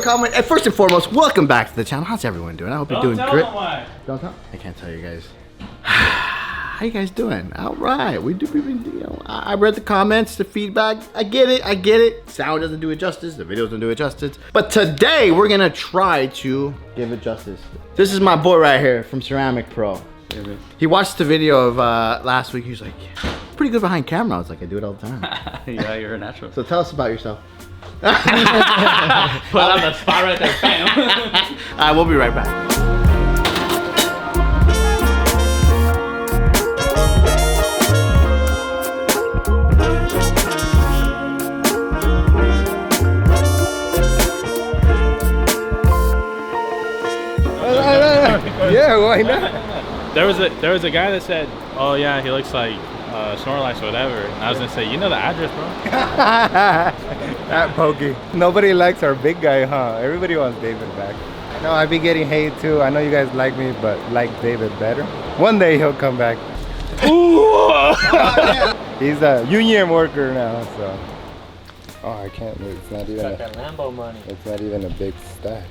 comment. And first and foremost, welcome back to the channel. How's everyone doing? I hope you're doing great. Don't tell. I can't tell you guys. How you guys doing? All right. We do. I read the comments, the feedback. I get it. Sound doesn't do it justice. The video doesn't do it justice. But today we're gonna try to give it justice. This is my boy right here from Ceramic Pro. He watched the video of last week. He was like, yeah, pretty good behind camera. I was like, I do it all the time. Yeah, you're a natural. So tell us about yourself. Put on the spot right there, bam. All right, we'll be right back. Yeah, why not? There was a guy that said, oh yeah, he looks like Snorlax or whatever. And I was gonna say, you know the address, bro? That pokey. Nobody likes our big guy, huh? Everybody wants David back. No, I've been getting hate too. I know you guys like me, but like David better. One day he'll come back. He's a union worker now, so. Oh, I can't move. It's not even that Lambo money. It's not even a big stack.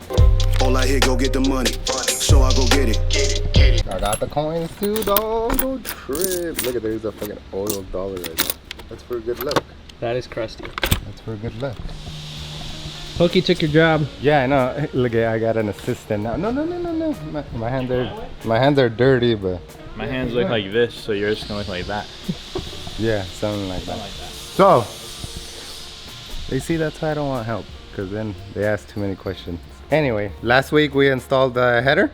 All I hear, go get the money. So I go get it. I got the coins too, dog. Go trip. Look at there's a fucking oil dollar right there. That's for good luck. That is crusty. That's for good luck. Pokey took your job. Yeah, I know. Look, I got an assistant now. No. My hands are dirty, but My hands look like this, so yours can look like that. yeah, something like that. So they see that's why I don't want help, because then they ask too many questions. Anyway, last week we installed the header.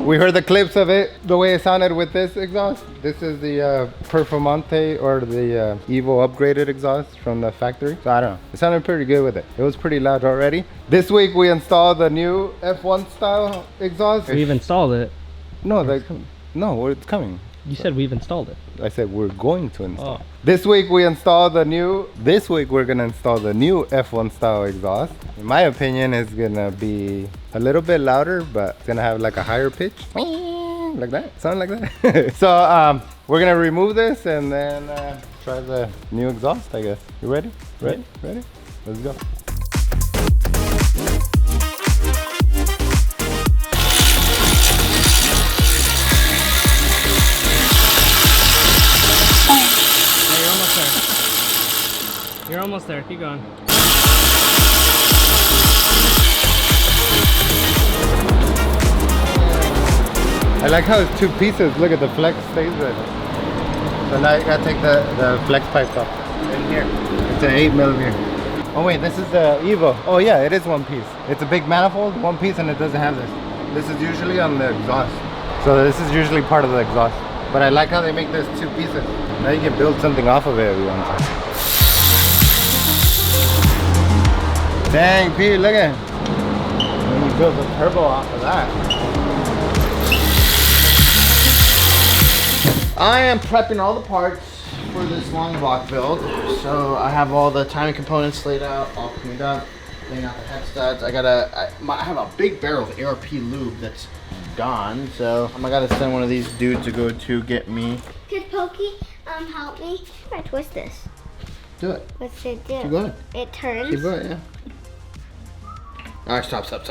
We heard the clips of it, the way it sounded with this exhaust. This is the Performante or the Evo upgraded exhaust from the factory. So I don't know, it sounded pretty good with it. It was pretty loud already. This week we installed the new F1 style exhaust. We've installed it. No, it's coming. You said we've installed it. I said we're going to install. Oh. This week we installed this week we're gonna install the new F1 style exhaust. In my opinion, it's gonna be a little bit louder, but it's gonna have like a higher pitch. Like that, sound like that. So we're gonna remove this and then try the new exhaust, I guess. You ready? Ready? Let's go. You're almost there. Keep going. I like how it's two pieces. Look at the flex stays there. So now you gotta take the flex pipes off. In here. It's an 8mm. Oh wait, this is the Evo. Oh yeah, it is one piece. It's a big manifold, one piece, and it doesn't have this. This is usually on the exhaust. So this is usually part of the exhaust. But I like how they make this two pieces. Now you can build something off of it if you want to. Dang, Pete, look at it. And you build a turbo off of that. I am prepping all the parts for this long block build. So I have all the timing components laid out, all cleaned up, laying out the head studs. I have a big barrel of ARP lube that's gone. So I gotta send one of these dudes to go to get me. Could Pokey help me? How do I twist this? Do it. What's it do? Keep going. It turns. Keep going, yeah. All right, stop. Go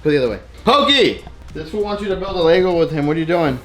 the other way. Pokey! This fool wants you to build a Lego with him. What are you doing?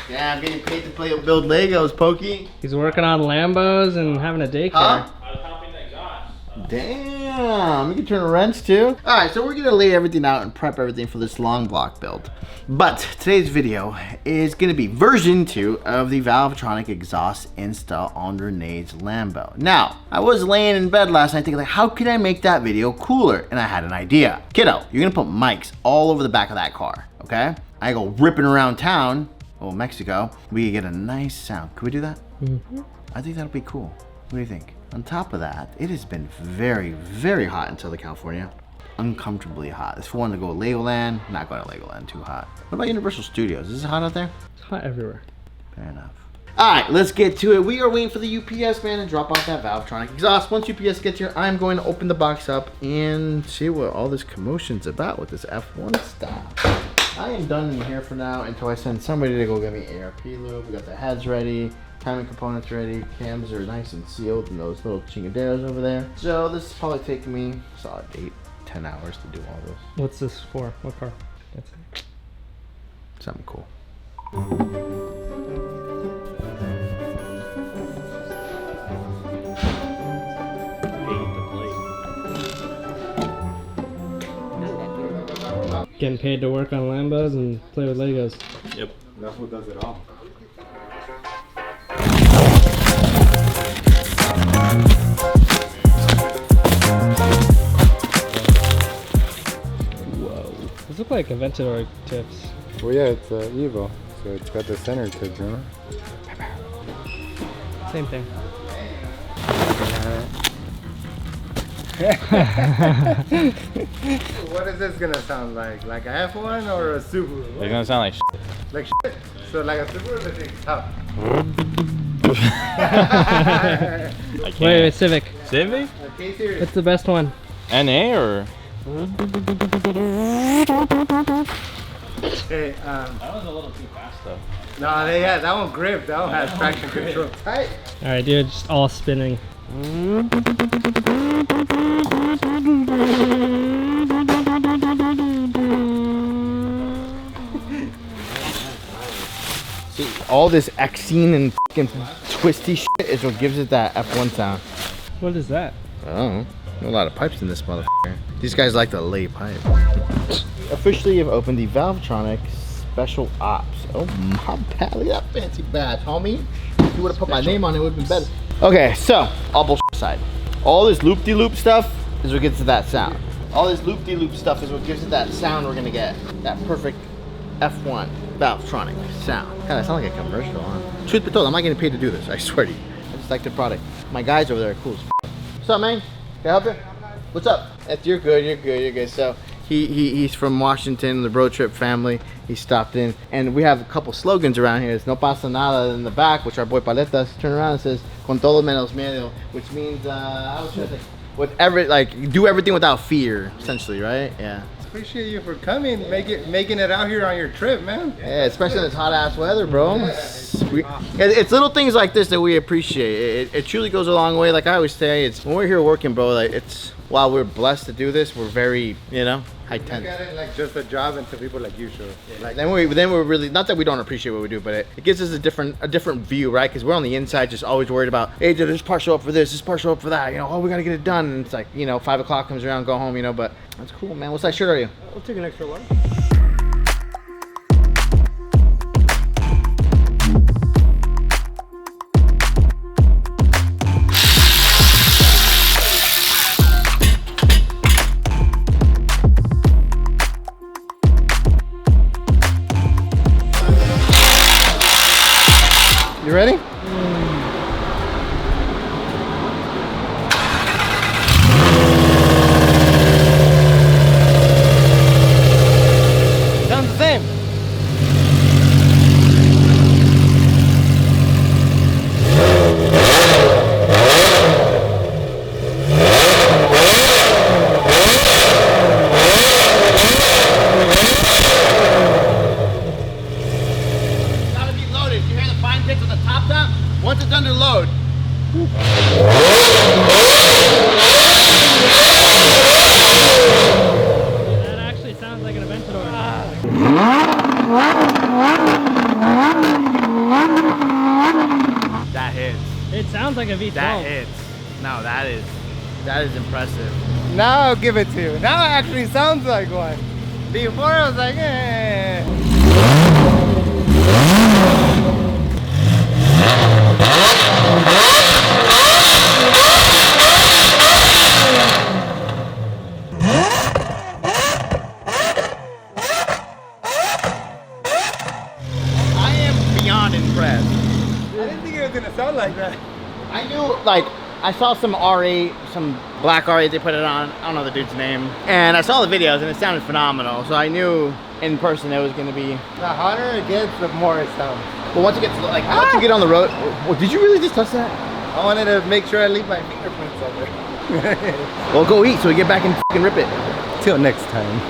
Yeah, I'm getting paid to build Legos, Pokey. He's working on Lambos and having a daycare. Huh? I was helping the exhaust. Damn, you can turn a wrench too. All right, so we're gonna lay everything out and prep everything for this long block build. But today's video is gonna be version 2 of the Valvetronic exhaust install on Renee's Lambo. Now, I was laying in bed last night thinking like, how can I make that video cooler? And I had an idea. Kiddo, you're gonna put mics all over the back of that car, okay? I go ripping around town, Mexico, we can get a nice sound. Could we do that? Mm-hmm. I think that'll be cool. What do you think? On top of that, it has been very, very hot in Southern California. Uncomfortably hot. It's for one to go Legoland, not going to Legoland, too hot. What about Universal Studios? Is it hot out there? It's hot everywhere. Fair enough. All right, let's get to it. We are waiting for the UPS man to drop off that Valvetronic exhaust. Once UPS gets here, I'm going to open the box up and see what all this commotion's about with this F1 stuff. I am done in here for now until I send somebody to go get me ARP lube. We got the heads ready. timing components ready. Cams are nice and sealed in those little chingaderos over there. So this is probably taking me solid 8-10 hours to do all this. What's this for? What car? That's it. Something cool. Getting paid to work on Lambos and play with Legos. Yep. That's what does it all. Whoa. These look like Aventador tips. Well, yeah, it's Evo, so it's got the center tips, remember? Same thing. What is this gonna sound like? Like a F1 or a Subaru? It's gonna sound like shit. Like shit. So like a Subaru, the thing's tough. I can't. Wait, Civic. Civic? Okay, serious. What's the best one? NA or? Hey, That was a little too fast though. no, yeah, that one gripped. That one has traction control. Tight. Alright, dude, just all spinning. See, all this Xene and fucking twisty shit is what gives it that F1 sound. What is that? I don't know. A lot of pipes in this motherfucker. These guys like to lay pipe. Officially have opened the Valvetronic Special Ops. Oh my bad, look at that fancy badge, homie. If you would have put my name on it, it would have been better. Okay, so, all bullshit aside. All this loop-de-loop stuff is what gets it that sound. All this loop-de-loop stuff is what gives it that sound we're gonna get. That perfect F1 Valvetronic sound. God, I sound like a commercial, huh? Truth be told, I'm not getting paid to do this, I swear to you. I just like the product. My guys over there are cool as f***. What's up, man? Can I help you? What's up? You're good. So he's from Washington, the road trip family. He stopped in, and we have a couple slogans around here. It's no pasa nada in the back, which our boy Paletas turned around and says con todo menos miedo, which means I was trying to think, like do everything without fear, essentially, right? Yeah. Appreciate you for coming, making it out here on your trip, man. Yeah, especially in this hot ass weather, bro. It's little things like this that we appreciate. It truly goes a long way. Like I always say, it's when we're here working, bro. Like it's while we're blessed to do this, we're very, high tense. Look at it like just a job until people like you show. Like Then we're really, not that we don't appreciate what we do, but it gives us a different view, right? Because we're on the inside, just always worried about, hey, did this part show up for this part show up for that? Oh, we gotta get it done. And it's like, 5 o'clock comes around, go home, but that's cool, man. What size shirt are you? I'll take an extra one. You ready? Sounds the same. Gotta be loaded. You hear the fine pitch with the top down? Once it's under load. That actually sounds like an Aventador. That hits. It sounds like a V12. That hits. No, that is impressive. Now I'll give it to you. Now it actually sounds like one. Before I was like, eh. I am beyond impressed. I didn't think it was gonna sound like that. I knew, I saw some R8, some black R8, they put it on, I don't know the dude's name. And I saw the videos and it sounded phenomenal. So I knew in person it was gonna be. The hotter it gets, the more it sounds. But once you get to, once you get on the road, did you really just touch that? I wanted to make sure I leave my fingerprints on there. Well, go eat so we get back and fucking rip it. Till next time.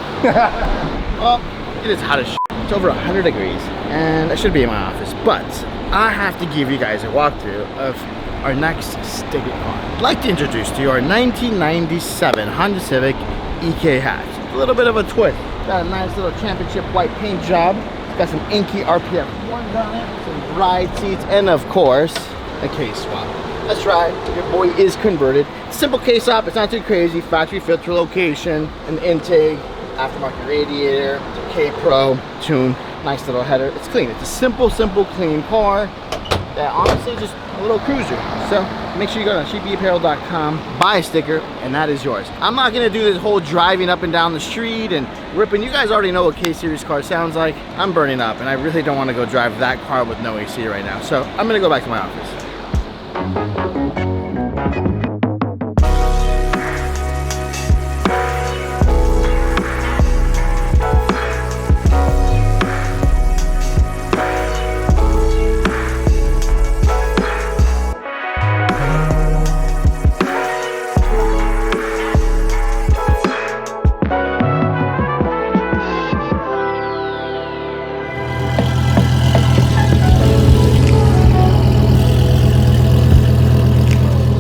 Well, it is hot as shit. It's over 100 degrees, and I should be in my office, but I have to give you guys a walkthrough of our next sticker car. I'd like to introduce to you our 1997 Honda Civic EK hatch. A little bit of a twist. Got a nice little championship white paint job. Got some inky RPF 1 on it, some ride seats, and of course, a case swap. That's right, your boy is converted. Simple case swap, it's not too crazy. Factory filter location, an intake, aftermarket radiator, K-Pro, tune, nice little header. It's clean. It's a simple, clean car that honestly just a little cruiser. So make sure you go to sheepyapparel.com, buy a sticker, and that is yours. I'm not gonna do this whole driving up and down the street and ripping. You guys already know what K-Series car sounds like. I'm burning up, and I really don't want to go drive that car with no AC right now. So I'm gonna go back to my office.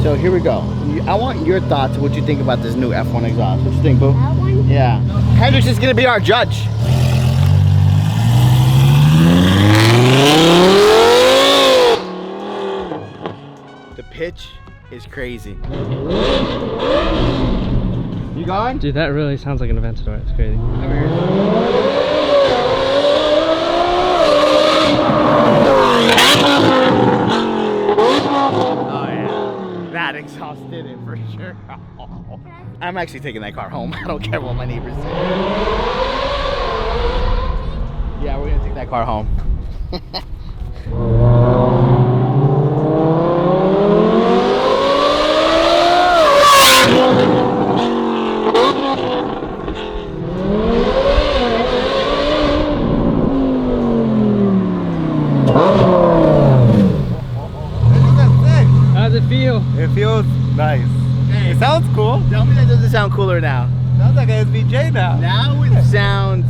So here we go. I want your thoughts of what you think about this new F1 exhaust. What you think, boo? That one? Yeah. Hendrix is gonna be our judge. The pitch is crazy. You going? Dude, that really sounds like an Aventador. It's crazy. Come here. That exhaust did it for sure. I'm actually taking that car home. I don't care what my neighbors say. Yeah, we're gonna take that car home. How's it feel? It feels nice. Hey, It sounds cool. tell me that doesn't sound cooler now. Sounds like an SVJ now. Now it sounds,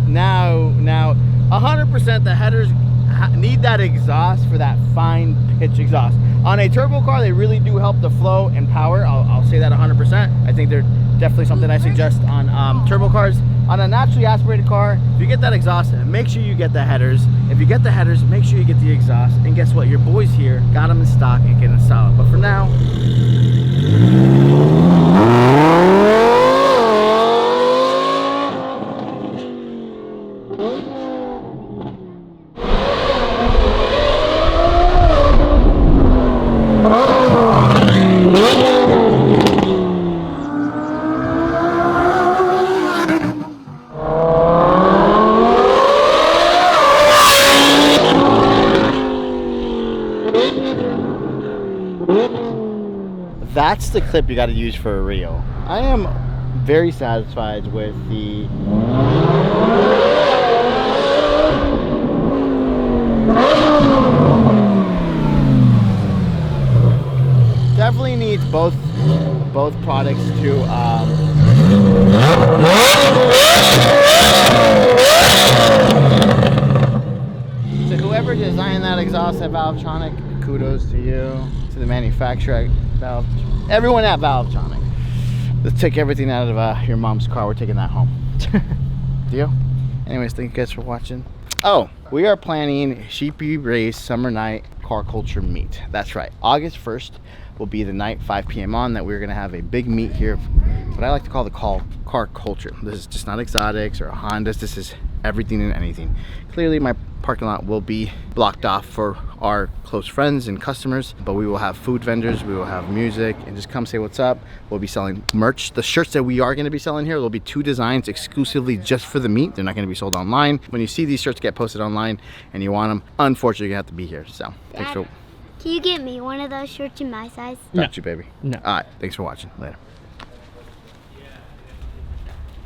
now 100% the headers need that exhaust for that fine pitch exhaust. On a turbo car, they really do help the flow and power. I'll say that 100%. I think they're definitely something I suggest on turbo cars. On a naturally aspirated car, if you get that exhaust, make sure you get the headers. If you get the headers, make sure you get the exhaust. And guess what? Your boys here got them in stock and can install it. But for now, that's the clip you got to use for a reel. I am very satisfied with the definitely needs both products to so whoever designed that exhaust at Valvetronic, kudos to you. To the manufacturer, everyone at Valvetronic. Let's take everything out of your mom's car. We're taking that home. Deal? Anyways, thank you guys for watching. Oh, we are planning Sheepy Race Summer Night Car Culture Meet. That's right. August 1st will be the night, 5 p.m. on, that we're going to have a big meet here. What I like to call the car culture. This is just not exotics or Hondas. This is everything and anything. Clearly, my parking lot will be blocked off for our close friends and customers, but we will have food vendors, we will have music, and just come say what's up. We'll be selling merch. The shirts that we are going to be selling here, there'll be 2 designs exclusively just for the meet. They're not going to be sold online. When you see these shirts get posted online and you want them, unfortunately you have to be here. So thanks for Can you get me one of those shirts in my size? got you, baby. No. All right, thanks for watching. Later.